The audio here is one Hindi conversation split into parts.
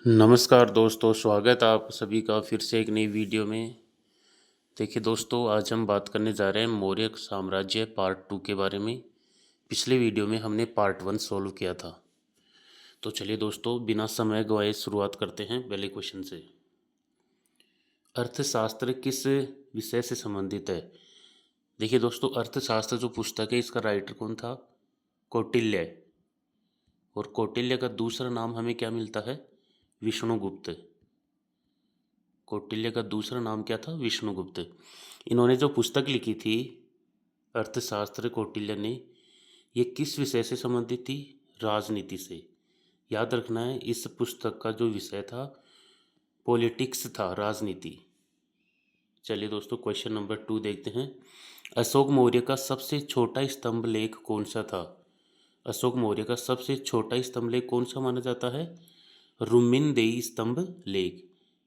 नमस्कार दोस्तों, स्वागत है आप सभी का फिर से एक नई वीडियो में। देखिए दोस्तों, आज हम बात करने जा रहे हैं मौर्य साम्राज्य पार्ट 2 के बारे में। पिछले वीडियो में हमने पार्ट 1 सॉल्व किया था। तो चलिए दोस्तों, बिना समय गवाए शुरुआत करते हैं पहले क्वेश्चन से। अर्थशास्त्र किस विषय से संबंधित है? देखिए दोस्तों, अर्थशास्त्र जो पुस्तक है इसका राइटर कौन था? कौटिल्य। और कौटिल्य का दूसरा नाम हमें क्या मिलता है? विष्णुगुप्त। कौटिल्य का दूसरा नाम क्या था? विष्णुगुप्त। इन्होंने जो पुस्तक लिखी थी अर्थशास्त्र, कौटिल्य ने, ये किस विषय से संबंधित थी? राजनीति से। याद रखना है, इस पुस्तक का जो विषय था पॉलिटिक्स था, राजनीति। चलिए दोस्तों, क्वेश्चन नंबर 2 देखते हैं। अशोक मौर्य का सबसे छोटा स्तंभ लेख कौन सा था? अशोक मौर्य का सबसे छोटा स्तंभ लेख कौन सा माना जाता है? रुमिनदेई स्तंभ लेख।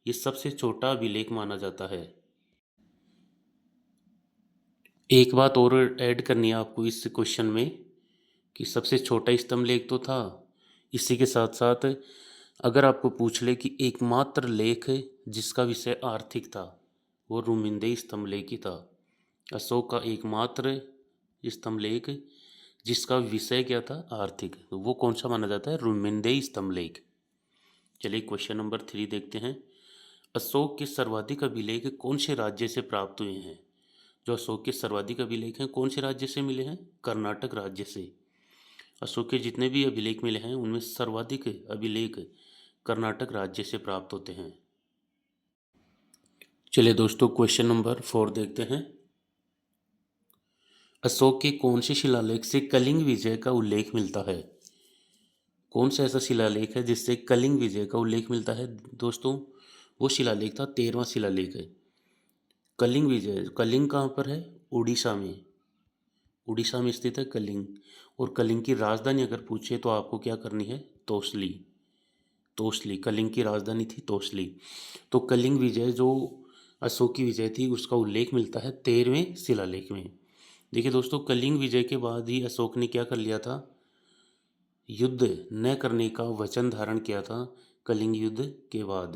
ये सबसे छोटा अभिलेख माना जाता है। एक बात और ऐड करनी है आपको इस क्वेश्चन में कि सबसे छोटा स्तंभ लेख तो था, इसी के साथ साथ अगर आपको पूछ ले कि एकमात्र लेख जिसका विषय आर्थिक था, वो रुमिंदे स्तंभ लेख ही था। अशोक का एकमात्र स्तंभ लेख जिसका विषय क्या था? आर्थिक, तो वो कौन सा माना जाता है? रुमिंदे स्तंभ लेख। चलिए क्वेश्चन नंबर 3 देखते हैं। अशोक के सर्वाधिक अभिलेख कौन से राज्य से प्राप्त हुए हैं? जो अशोक के सर्वाधिक अभिलेख हैं कौन से राज्य से मिले हैं? कर्नाटक राज्य से। अशोक के जितने भी अभिलेख मिले हैं उनमें सर्वाधिक अभिलेख कर्नाटक राज्य से प्राप्त होते हैं। चलिए दोस्तों, क्वेश्चन नंबर 4 देखते हैं। अशोक के कौन से शिलालेख से कलिंग विजय का उल्लेख मिलता है? कौन सा ऐसा शिलालेख है जिससे कलिंग विजय का उल्लेख मिलता है? दोस्तों, वो शिलालेख था 13वां शिलालेख है। कलिंग विजय, कलिंग कहाँ पर है? उड़ीसा में। उड़ीसा में स्थित है कलिंग। और कलिंग की राजधानी अगर पूछे तो आपको क्या करनी है? तोसली। तोसली कलिंग की राजधानी थी, तोसली। तो कलिंग विजय जो अशोक की विजय थी उसका उल्लेख मिलता है 13वें शिलालेख में। देखिए दोस्तों, कलिंग विजय के बाद ही अशोक ने क्या कर लिया था? युद्ध न करने का वचन धारण किया था कलिंग युद्ध के बाद।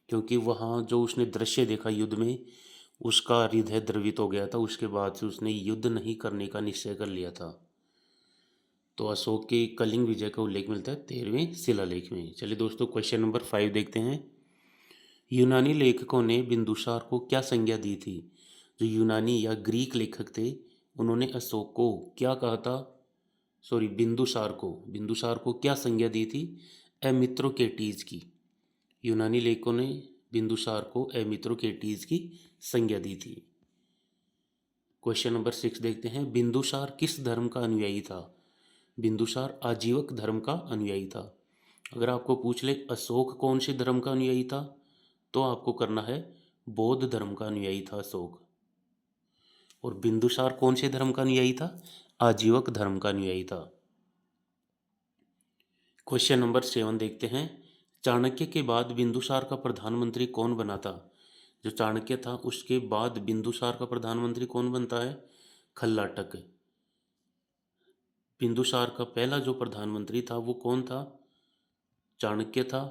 क्योंकि वहाँ जो उसने दृश्य देखा युद्ध में, उसका हृदय द्रवित हो गया था। उसके बाद से उसने युद्ध नहीं करने का निश्चय कर लिया था। तो अशोक के कलिंग विजय का उल्लेख मिलता है 13वें शिलालेख में। चलिए दोस्तों, क्वेश्चन नंबर 5 देखते हैं। यूनानी लेखकों ने बिंदुसार को क्या संज्ञा दी थी? जो यूनानी या ग्रीक लेखक थे उन्होंने अशोक को क्या कहा था? सॉरी, बिंदुसार को क्या संज्ञा दी थी? एमित्रोकेटीज की। यूनानी लेखकों ने बिंदुसार को एमित्रोकेटीज की संज्ञा दी थी। क्वेश्चन नंबर 6 देखते हैं। बिंदुसार किस धर्म का अनुयायी था? बिंदुसार आजीवक धर्म का अनुयायी था। अगर आपको पूछ ले अशोक कौन से धर्म का अनुयायी था, तो आपको करना है बौद्ध धर्म का अनुयायी था अशोक। और बिंदुसार कौन से धर्म का अनुयायी था? आजीवक धर्म का अनुयायी था। क्वेश्चन नंबर 7 देखते हैं। चाणक्य के बाद बिंदुसार का प्रधानमंत्री कौन बना था? जो चाणक्य था उसके बाद बिंदुसार का प्रधानमंत्री कौन बनता है? खल्लाटक। बिंदुसार का पहला जो प्रधानमंत्री था वो कौन था? चाणक्य था।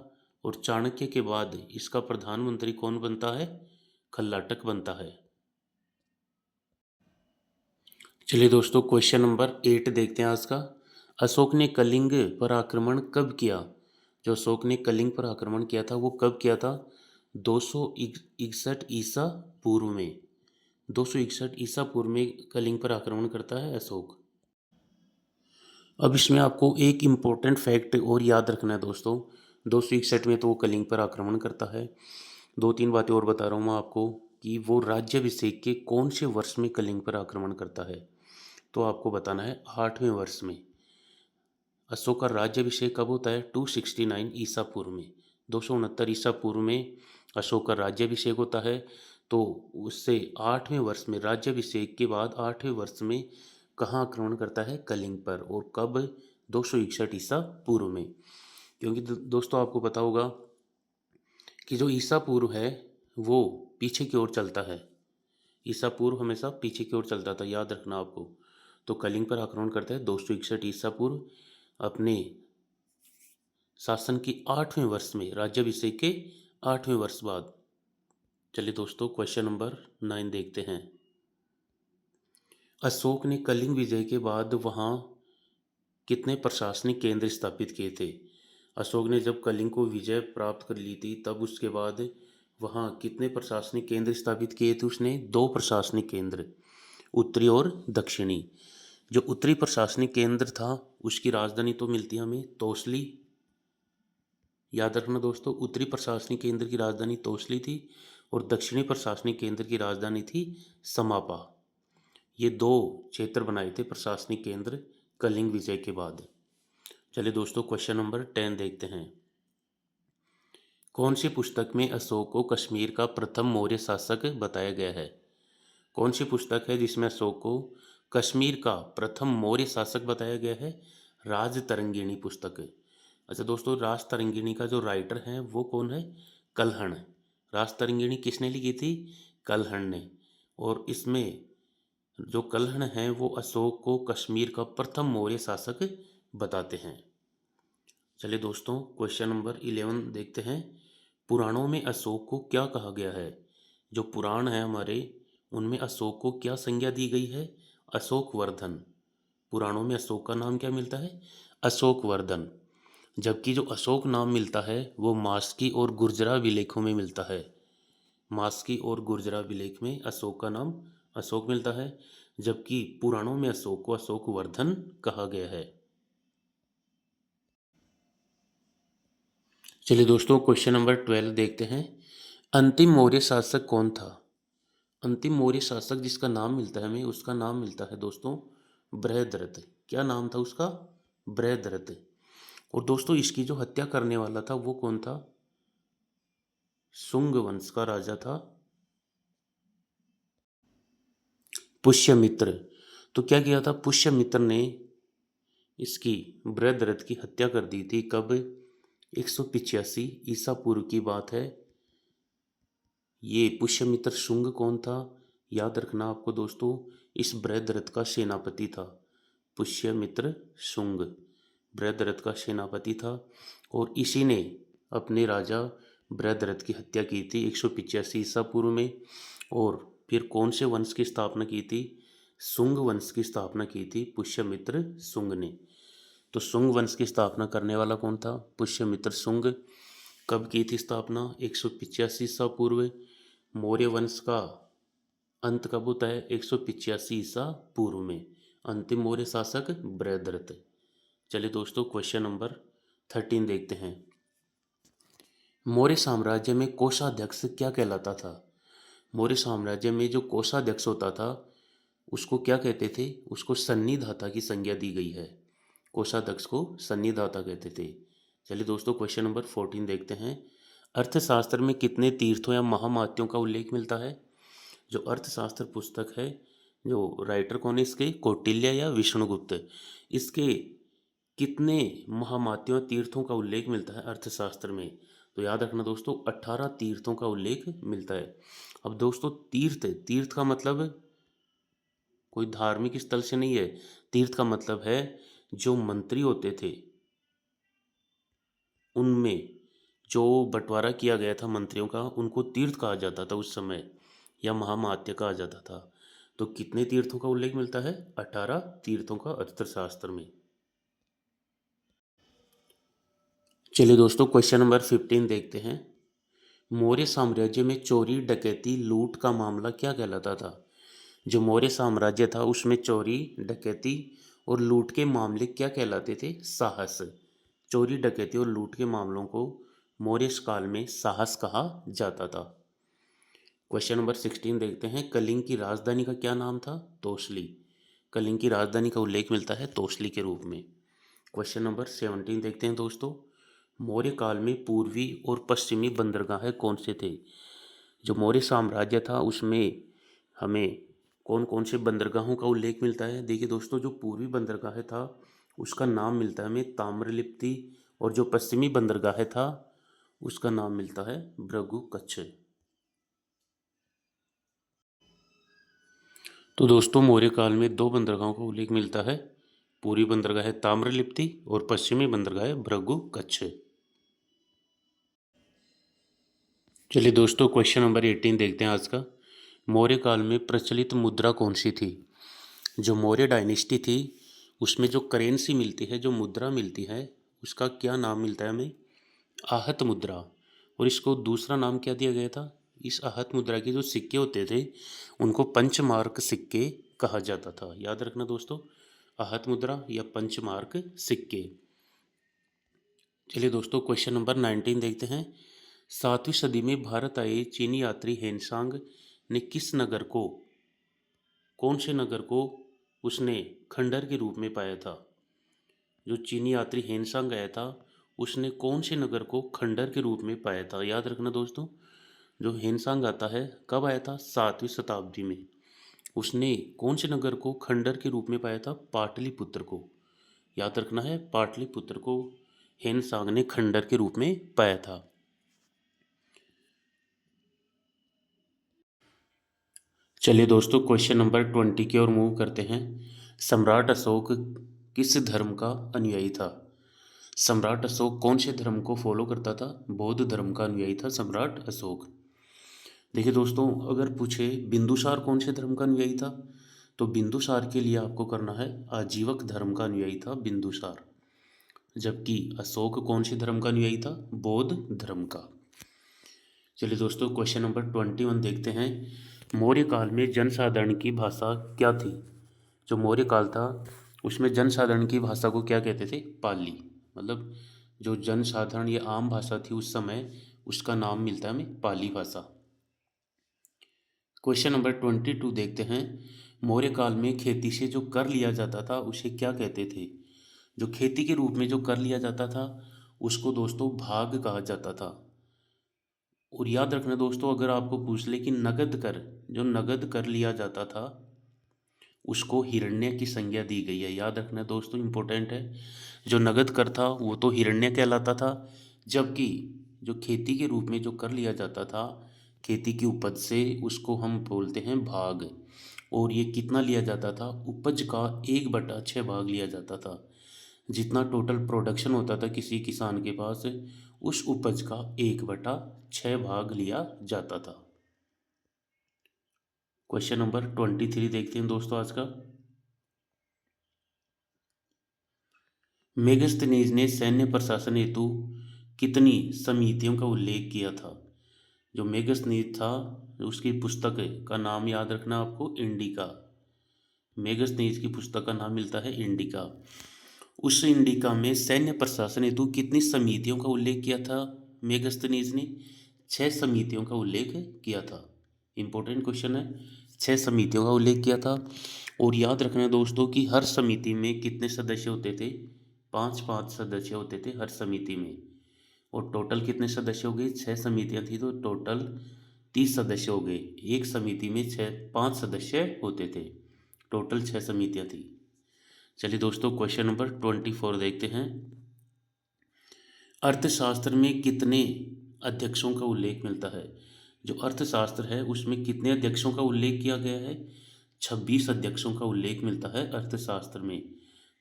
और चाणक्य के बाद इसका प्रधानमंत्री कौन बनता है? खल्लाटक बनता है। चलिए दोस्तों, क्वेश्चन नंबर 8 देखते हैं आज का। अशोक ने कलिंग पर आक्रमण कब किया? जो अशोक ने कलिंग पर आक्रमण किया था वो कब किया था? 261 ईसा पूर्व में। 261 ईसा पूर्व में कलिंग पर आक्रमण करता है अशोक। अब इसमें आपको एक इम्पोर्टेंट फैक्ट और याद रखना है दोस्तों। 261 में तो वो कलिंग पर आक्रमण करता है। 2-3 बातें और बता रहा हूँ मैं आपको कि वो राज्याभिषेक के कौन से वर्ष में कलिंग पर आक्रमण करता है। तो आपको बताना है 8वें वर्ष में। अशोक का राज्याभिषेक कब होता है? 269 ईसा पूर्व में। 269 ईसा पूर्व में अशोक का राज्याभिषेक होता है। तो उससे 8वें वर्ष में, राज्याभिषेक के बाद 8वें वर्ष में कहाँ आक्रमण करता है? कलिंग पर। और कब? 261 ईसा पूर्व में। क्योंकि दोस्तों आपको पता होगा कि जो ईसा पूर्व है वो पीछे की ओर चलता है। ईसा पूर्व हमेशा पीछे की ओर चलता था, याद रखना आपको। तो कलिंग पर आक्रमण करता है 261 ईसा पूर्व, अपने शासन की 8वें वर्ष में, राज्याभिषेक के 8वें वर्ष बाद। चलिए दोस्तों क्वेश्चन नंबर 9 देखते हैं। अशोक ने कलिंग विजय के बाद वहां कितने प्रशासनिक केंद्र स्थापित किए थे? अशोक ने जब कलिंग को विजय प्राप्त कर ली थी तब उसके बाद वहाँ कितने प्रशासनिक केंद्र स्थापित किए थे उसने? 2 प्रशासनिक केंद्र, उत्तरी और दक्षिणी। जो उत्तरी प्रशासनिक केंद्र था उसकी राजधानी तो मिलती है हमें तोसली। याद रखना दोस्तों, उत्तरी प्रशासनिक केंद्र की राजधानी तोसली थी और दक्षिणी प्रशासनिक केंद्र की राजधानी थी समापा। ये 2 क्षेत्र बनाए थे प्रशासनिक केंद्र कलिंग विजय के बाद। चलिए दोस्तों क्वेश्चन नंबर 10 देखते हैं। कौन सी पुस्तक में अशोक को कश्मीर का प्रथम मौर्य शासक बताया गया है? कौन सी पुस्तक है जिसमें अशोक को कश्मीर का प्रथम मौर्य शासक बताया गया है? राजतरंगिणी पुस्तक। अच्छा दोस्तों, राजतरंगिणी का जो राइटर है वो कौन है? कल्हण। राजतरंगिणी किसने लिखी थी? कल्हण ने। और इसमें जो कल्हण हैं वो अशोक को कश्मीर का प्रथम मौर्य शासक बताते हैं। चलिए दोस्तों क्वेश्चन नंबर 11 देखते हैं। पुराणों में अशोक को क्या कहा गया है? जो पुराण है हमारे उनमें अशोक को क्या संज्ञा दी गई है? अशोक वर्धन। पुराणों में अशोक का नाम क्या मिलता है? अशोक वर्धन। जबकि जो अशोक नाम मिलता है वो मास्की और गुर्जरा अभिलेखों में मिलता है। मास्की और गुर्जरा अभिलेख में अशोक का नाम अशोक मिलता है, जबकि पुराणों में अशोक को अशोक वर्धन कहा गया है। चलिए दोस्तों क्वेश्चन नंबर 12 देखते हैं। अंतिम मौर्य शासक कौन था? अंतिम मौर्य शासक जिसका नाम मिलता है हमें उसका नाम मिलता है दोस्तों बृहद्रथ। क्या नाम था उसका? बृहद्रथ। और दोस्तों इसकी जो हत्या करने वाला था वो कौन था? शुंग वंश का राजा था पुष्यमित्र। तो क्या किया था? पुष्यमित्र ने इसकी बृहद्रथ की हत्या कर दी थी। कब? 185 ईसा पूर्व की बात है। ये पुष्यमित्र शुंग कौन था? याद रखना आपको दोस्तों, इस बृहद्रथ का सेनापति था। पुष्यमित्र शुंग बृहद्रथ का सेनापति था और इसी ने अपने राजा बृहद्रथ की हत्या की थी 185 ईसा पूर्व में। और फिर कौन से वंश की स्थापना की थी? शुंग वंश की स्थापना की थी पुष्यमित्र शुंग ने। तो शुंग वंश की स्थापना करने वाला कौन था? पुष्यमित्र शुंग। कब की थी स्थापना? 185 ईसा पूर्व। मौर्य वंश का अंत कब होता है? 185 ईसा पूर्व में। अंतिम मौर्य शासक बृहद्रथ। चलिए दोस्तों क्वेश्चन नंबर 13 देखते हैं। मौर्य साम्राज्य में कोषाध्यक्ष क्या कहलाता था? मौर्य साम्राज्य में जो कोषाध्यक्ष होता था उसको क्या कहते थे? उसको सन्निधाता की संज्ञा दी गई है। कोषाध्यक्ष को सन्निधाता कहते थे। चलिए दोस्तों क्वेश्चन नंबर 14 देखते हैं। अर्थशास्त्र में कितने तीर्थों या महामात्यों का उल्लेख मिलता है? जो अर्थशास्त्र पुस्तक है, जो राइटर कौन है इसके? कौटिल्य या विष्णुगुप्त। इसके कितने महामात्यों तीर्थों का उल्लेख मिलता है अर्थशास्त्र में? तो याद रखना दोस्तों 18 तीर्थों का उल्लेख मिलता है। अब दोस्तों तीर्थ, तीर्थ का मतलब कोई धार्मिक स्थल से नहीं है। तीर्थ का मतलब है जो मंत्री होते थे उनमें जो बंटवारा किया गया था मंत्रियों का, उनको तीर्थ कहा जाता था उस समय, या महामात्य कहा जाता था। तो कितने तीर्थों का उल्लेख मिलता है? 18 तीर्थों का अर्थशास्त्र में। चलिए दोस्तों क्वेश्चन नंबर 15 देखते हैं। मौर्य साम्राज्य में चोरी डकैती लूट का मामला क्या कहलाता था? जो मौर्य साम्राज्य था उसमें चोरी डकैती और लूट के मामले क्या कहलाते थे? साहस। चोरी डकैती और लूट के मामलों को मौर्य काल में साहस कहा जाता था। क्वेश्चन नंबर 16 देखते हैं। कलिंग की राजधानी का क्या नाम था? तोसली। कलिंग की राजधानी का उल्लेख मिलता है तोसली के रूप में। क्वेश्चन नंबर 17 देखते हैं दोस्तों। मौर्य काल में पूर्वी और पश्चिमी बंदरगाहें कौन से थे? जो मौर्य साम्राज्य था उसमें हमें कौन कौन से बंदरगाहों का उल्लेख मिलता है? देखिए दोस्तों, जो पूर्वी बंदरगाह था उसका नाम मिलता है हमें ताम्रलिप्ति, और जो पश्चिमी बंदरगाह था उसका नाम मिलता है भृगु कच्छ। तो दोस्तों मौर्य काल में 2 बंदरगाहों का उल्लेख मिलता है। पूर्वी बंदरगाह ताम्रलिप्ति और पश्चिमी बंदरगाह भृगु कच्छ। चलिए दोस्तों, क्वेश्चन नंबर 18 देखते हैं आज का। मौर्य काल में प्रचलित मुद्रा कौन सी थी? जो मौर्य डायनेस्टी थी उसमें जो करेंसी मिलती है, जो मुद्रा मिलती है, उसका क्या नाम मिलता है हमें? आहत मुद्रा। और इसको दूसरा नाम क्या दिया गया था? इस आहत मुद्रा के जो सिक्के होते थे उनको पंचमार्क सिक्के कहा जाता था। याद रखना दोस्तों, आहत मुद्रा या पंचमार्क सिक्के। चलिए दोस्तों, क्वेश्चन नंबर 19 देखते हैं। 7वीं सदी में भारत आए चीनी यात्री हेनसांग ने किस नगर को, कौन से नगर को उसने खंडर के रूप में पाया था? जो चीनी यात्री हेनसांग आया था उसने कौन से नगर को खंडर के रूप में पाया था? याद रखना दोस्तों, जो हेनसांग आता है कब आया था? 7वीं शताब्दी में। उसने कौन से नगर को खंडर के रूप में पाया था? पाटलिपुत्र को। याद रखना है, पाटलिपुत्र को हेनसांग ने खंडर के रूप में पाया था। चलिए दोस्तों, क्वेश्चन नंबर 20 की ओर मूव करते हैं। सम्राट अशोक किस धर्म का अनुयायी था? सम्राट अशोक कौन से धर्म को फॉलो करता था? बौद्ध धर्म का अनुयायी था सम्राट अशोक। देखिए दोस्तों, अगर पूछे बिंदुसार कौन से धर्म का अनुयायी था, तो बिंदुसार के लिए आपको करना है आजीवक धर्म का अनुयायी था बिंदुसार। जबकि अशोक कौन से धर्म का अनुयायी था? बौद्ध धर्म का। चलिए दोस्तों, क्वेश्चन नंबर 21 देखते हैं। मौर्य काल में जनसाधारण की भाषा क्या थी? जो मौर्य काल था उसमें जनसाधारण की भाषा को क्या कहते थे? पाली। मतलब जो जनसाधारण या आम भाषा थी उस समय, उसका नाम मिलता है हमें पाली भाषा। क्वेश्चन नंबर 22 देखते हैं। मौर्य काल में खेती से जो कर लिया जाता था उसे क्या कहते थे? जो खेती के रूप में जो कर लिया जाता था उसको दोस्तों भाग कहा जाता था। और याद रखना दोस्तों, अगर आपको पूछ ले कि नगद कर, जो नगद कर लिया जाता था उसको हिरण्य की संज्ञा दी गई है। याद रखना दोस्तों, इंपॉर्टेंट है। जो नगद कर था वो तो हिरण्य कहलाता था, जबकि जो खेती के रूप में जो कर लिया जाता था खेती की उपज से, उसको हम बोलते हैं भाग। और ये कितना लिया जाता था? उपज का 1/6 भाग लिया जाता था। जितना टोटल प्रोडक्शन होता था किसी किसान के पास, उस उपज का 1/6 भाग लिया जाता था। क्वेश्चन नंबर 23 देखते हैं दोस्तों आज का। मेगस्थनीज ने सैन्य प्रशासन हेतु कितनी समितियों का उल्लेख किया था? जो मेगस्थनीज था उसकी पुस्तक का नाम याद रखना आपको, इंडिका। मेगस्थनीज की पुस्तक का नाम मिलता है इंडिका। उस इंडिका में सैन्य प्रशासन हेतु कितनी समितियों का उल्लेख किया था मेगस्थनीज ने? 6 समितियों का उल्लेख किया था। इंपॉर्टेंट क्वेश्चन है। 6 समितियों का उल्लेख किया था। और याद रखना दोस्तों कि हर समिति में कितने सदस्य होते थे? 5-5 सदस्य होते थे हर समिति में। और टोटल कितने सदस्य हो गए? 6 समितियां थी तो टोटल 30 सदस्य हो गए। एक समिति में 5 सदस्य होते थे। टोटल 6 समितियां थी। चलिए दोस्तों, क्वेश्चन नंबर 24 देखते हैं। अर्थशास्त्र में कितने अध्यक्षों का उल्लेख मिलता है? जो अर्थशास्त्र है उसमें कितने अध्यक्षों का उल्लेख किया गया है? 26 अध्यक्षों का उल्लेख मिलता है अर्थशास्त्र में।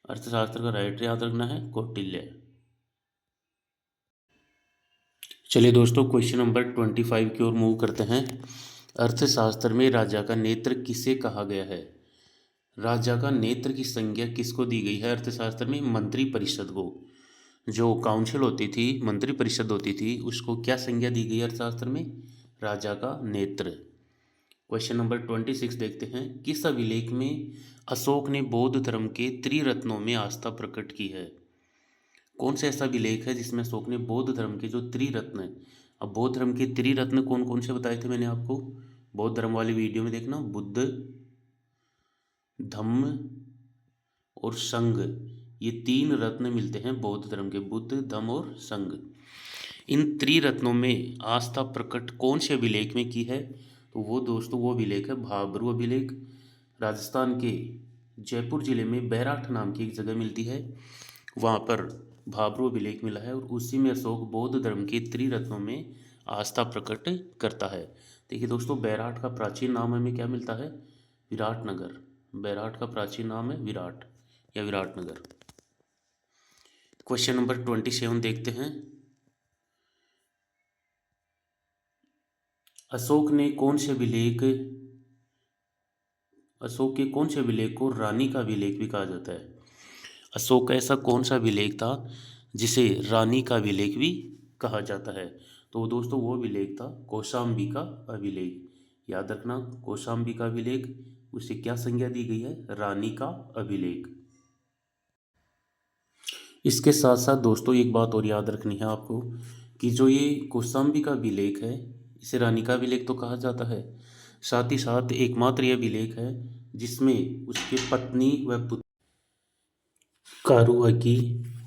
अर्थशास्त्र का राइटर याद रखना है कौटिल्य। चलिए दोस्तों, क्वेश्चन नंबर 25 की ओर मूव करते हैं। अर्थशास्त्र में राजा का नेत्र किसे कहा गया है? राजा का नेत्र की संज्ञा किसको दी गई है अर्थशास्त्र में? मंत्री परिषद को। जो काउंसिल होती थी, मंत्री परिषद होती थी, उसको क्या संज्ञा दी गई अर्थशास्त्र में? राजा का नेत्र। क्वेश्चन नंबर 26 देखते हैं। किस अभिलेख में अशोक ने बौद्ध धर्म के त्रिरत्नों में आस्था प्रकट की है? कौन सा ऐसा अभिलेख है जिसमें अशोक ने बौद्ध धर्म के जो त्रिरत्न है, अब बौद्ध धर्म के त्रिरत्न कौन कौन से बताए थे मैंने आपको? बौद्ध धर्म वाली वीडियो में देखना, बुद्ध, धम्म और संघ, ये 3 रत्न मिलते हैं बौद्ध धर्म के, बुद्ध, धम्म और संघ। इन त्रिरत्नों में आस्था प्रकट कौन से अभिलेख में की है? तो वो दोस्तों वो अभिलेख है भाबरू अभिलेख। राजस्थान के जयपुर जिले में बैराठ नाम की एक जगह मिलती है, वहाँ पर भाबरू अभिलेख मिला है और उसी में अशोक बौद्ध धर्म के त्रिरत्नों में आस्था प्रकट करता है। देखिए दोस्तों, बैराठ का प्राचीन नाम हमें क्या मिलता है? विराटनगर। बैराठ का प्राचीन नाम है विराट या विराटनगर। क्वेश्चन नंबर 27 देखते हैं। अशोक ने कौन से अभिलेख अशोक के कौन से अभिलेख को रानी का अभिलेख भी कहा जाता है? अशोक का ऐसा कौन सा अभिलेख था जिसे रानी का अभिलेख भी कहा जाता है? तो दोस्तों वो अभिलेख था कौशाम्बी का अभिलेख। याद रखना, कौशाम्बी का अभिलेख, उसे क्या संज्ञा दी गई है? रानी का अभिलेख। इसके साथ साथ दोस्तों एक बात और याद रखनी है आपको कि जो ये कौशाम्बी का अभिलेख है, इसे रानी का अभिलेख तो कहा जाता है, साथ ही साथ एकमात्र यह अभिलेख है जिसमें उसके पत्नी व पुत्र कारुआकी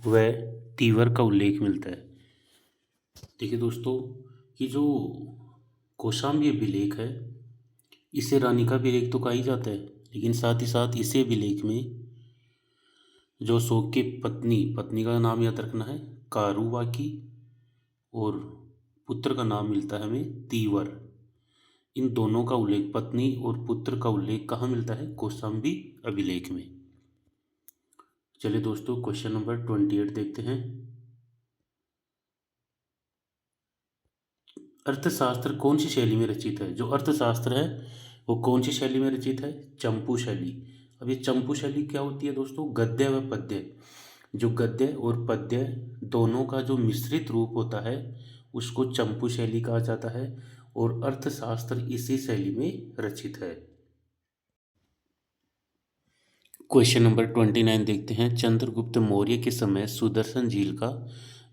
व तीवर का उल्लेख मिलता है। देखिए दोस्तों कि जो कौशाम्बी अभिलेख है इसे रानी का अभिलेख तो कहा ही जाता है, लेकिन साथ ही साथ इसी अभिलेख में जो अशोक की पत्नी का नाम याद रखना है कारुवाकी, और पुत्र का नाम मिलता है हमें तीवर। इन दोनों का उल्लेख, पत्नी और पुत्र का उल्लेख कहाँ मिलता है? कौशाम्बी अभिलेख में। चलिए दोस्तों क्वेश्चन नंबर 28 देखते हैं। अर्थशास्त्र कौन सी शैली में रचित है? जो अर्थशास्त्र है वो कौन सी शैली में रचित है? चंपू शैली। अब ये चंपू शैली क्या होती है दोस्तों? गद्य व पद्य, जो गद्य और पद्य दोनों का जो मिश्रित रूप होता है उसको चंपू शैली कहा जाता है, और अर्थशास्त्र इसी शैली में रचित है। क्वेश्चन नंबर 29 देखते हैं। चंद्रगुप्त मौर्य के समय सुदर्शन झील का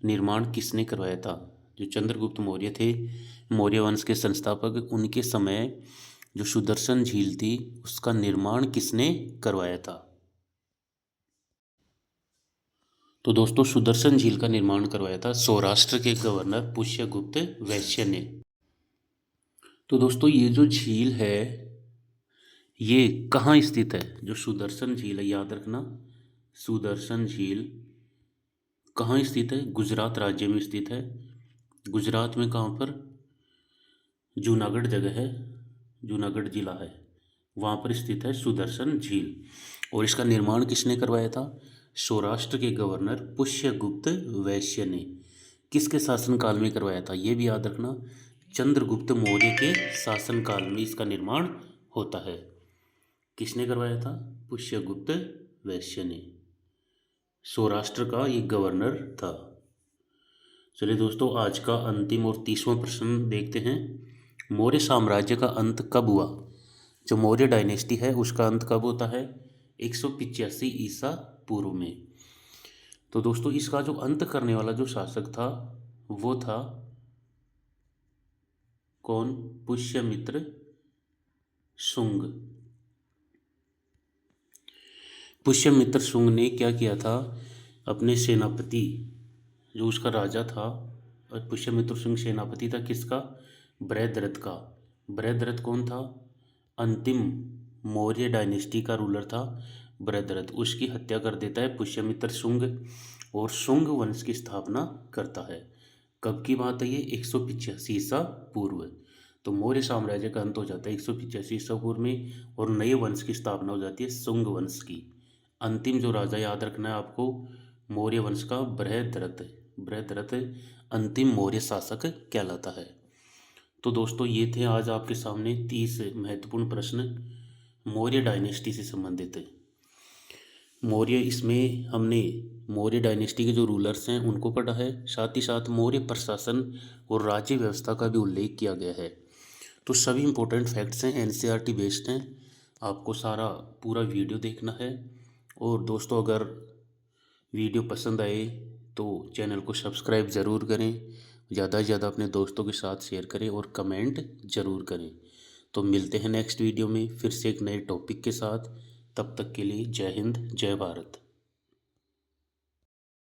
निर्माण किसने करवाया था? जो चंद्रगुप्त मौर्य थे, मौर्य वंश के संस्थापक, उनके समय जो सुदर्शन झील थी उसका निर्माण किसने करवाया था? तो दोस्तों सुदर्शन झील का निर्माण करवाया था सौराष्ट्र के गवर्नर पुष्यगुप्त वैश्य ने। तो दोस्तों ये जो झील है ये कहाँ स्थित है? जो सुदर्शन झील है, याद रखना, सुदर्शन झील कहाँ स्थित है? गुजरात राज्य में स्थित है। गुजरात में कहाँ पर? जूनागढ़ जगह है, जूनागढ़ जिला है, वहाँ पर स्थित है सुदर्शन झील। और इसका निर्माण किसने करवाया था? सौराष्ट्र के गवर्नर पुष्यगुप्त वैश्य ने। किसके शासनकाल में करवाया था? ये भी याद रखना, चंद्रगुप्त मौर्य के शासनकाल में इसका निर्माण होता है। किसने करवाया था? पुष्यगुप्त वैश्य ने। सौराष्ट्र का ये गवर्नर था। चलिए दोस्तों आज का अंतिम और 30वां प्रश्न देखते हैं। मौर्य साम्राज्य का अंत कब हुआ? जो मौर्य डायनेस्टी है उसका अंत कब होता है? 185 ईसा पूर्व में। तो दोस्तों इसका जो अंत करने वाला जो शासक था वो था कौन? पुष्यमित्र शुंग। पुष्यमित्र शुंग ने क्या किया था? अपने सेनापति, जो उसका राजा था, और पुष्यमित्र शुंग सेनापति था किसका? बृहद्रथ का। बृहद्रथ कौन था? अंतिम मौर्य डायनेस्टी का रूलर था बृहद्रथ। उसकी हत्या कर देता है पुष्यमित्र शुंग और शुंग वंश की स्थापना करता है। कब की बात है ये? 185 ईसा पूर्व। तो मौर्य साम्राज्य का अंत हो जाता है 185 ईसा पूर्व में, और नए वंश की स्थापना हो जाती है शुंग वंश की। अंतिम जो राजा याद रखना है आपको, मौर्य वंश का बृहद्रथ। बृहद्रथ अंतिम मौर्य शासक कहलाता है। तो दोस्तों ये थे आज आपके सामने 30 महत्वपूर्ण प्रश्न मौर्य डायनेस्टी से संबंधित। मौर्य, इसमें हमने मौर्य डायनेस्टी के जो रूलर्स हैं उनको पढ़ा है, साथ ही साथ मौर्य प्रशासन और राज्य व्यवस्था का भी उल्लेख किया गया है। तो सभी इंपॉर्टेंट फैक्ट्स हैं, एनसीईआरटी बेस्ड हैं, आपको सारा पूरा वीडियो देखना है। और दोस्तों अगर वीडियो पसंद आए तो चैनल को सब्सक्राइब ज़रूर करें, ज़्यादा से ज़्यादा अपने दोस्तों के साथ शेयर करें और कमेंट ज़रूर करें। तो मिलते हैं नेक्स्ट वीडियो में फिर से एक नए टॉपिक के साथ। तब तक के लिए जय हिंद, जय भारत।